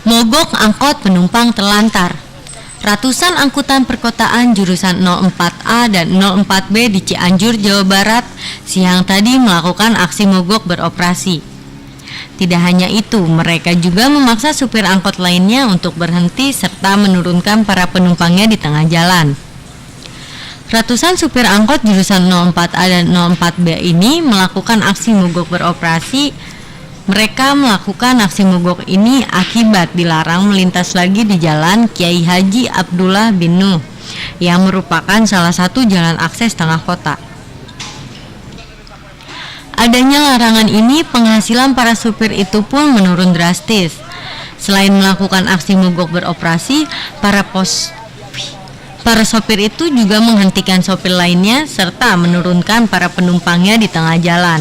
Mogok angkot penumpang terlantar. Ratusan angkutan perkotaan jurusan 04A dan 04B di Cianjur, Jawa Barat siang tadi melakukan aksi mogok beroperasi. Tidak hanya itu, mereka juga memaksa supir angkot lainnya untuk berhenti serta menurunkan para penumpangnya di tengah jalan. Ratusan supir angkot jurusan 04A dan 04B ini melakukan aksi mogok beroperasi. Mereka melakukan aksi mogok ini akibat dilarang melintas lagi di Jalan Kiai Haji Abdullah bin Nuh yang merupakan salah satu jalan akses tengah kota. Adanya larangan ini, penghasilan para supir itu pun menurun drastis. Selain melakukan aksi mogok beroperasi, para sopir itu juga menghentikan sopir lainnya serta menurunkan para penumpangnya di tengah jalan.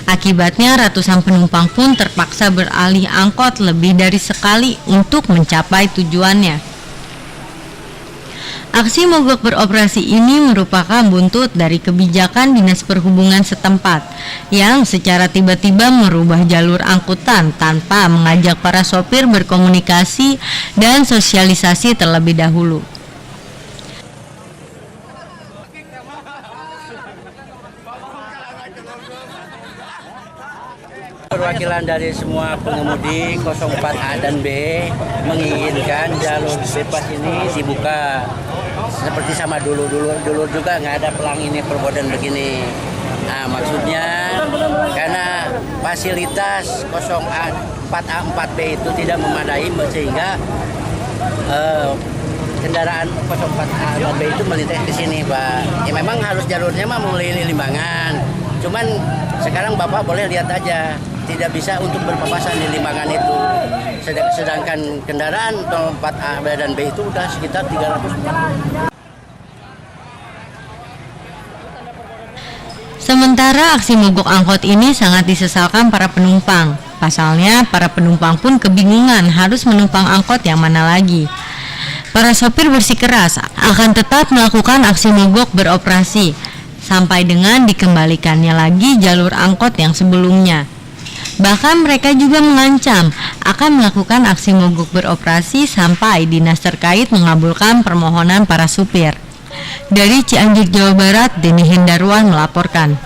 Akibatnya ratusan penumpang pun terpaksa beralih angkot lebih dari sekali untuk mencapai tujuannya. Aksi mogok beroperasi ini merupakan buntut dari kebijakan Dinas Perhubungan setempat yang secara tiba-tiba merubah jalur angkutan tanpa mengajak para sopir berkomunikasi dan sosialisasi terlebih dahulu. Perwakilan dari semua pengemudi 04A dan B menginginkan jalur bebas ini dibuka seperti sama dulu juga nggak ada pelang ini perbodan begini. Nah, maksudnya karena fasilitas 04A 4B itu tidak memadai sehingga kendaraan 04A dan B itu melintas ke sini, Pak. Ya memang harus jalurnya mah melalui Limbangan. Cuman sekarang Bapak boleh lihat aja, tidak bisa untuk berpapasan di Limbangan itu. Sedangkan kendaraan 04A dan B itu udah sekitar 300. Sementara aksi mogok angkot ini sangat disesalkan para penumpang. Pasalnya, para penumpang pun kebingungan harus menumpang angkot yang mana lagi. Para sopir bersikeras akan tetap melakukan aksi mogok beroperasi sampai dengan dikembalikannya lagi jalur angkot yang sebelumnya. Bahkan mereka juga mengancam akan melakukan aksi mogok beroperasi sampai dinas terkait mengabulkan permohonan para supir. Dari Cianjur, Jawa Barat, Denny Hendarwan melaporkan.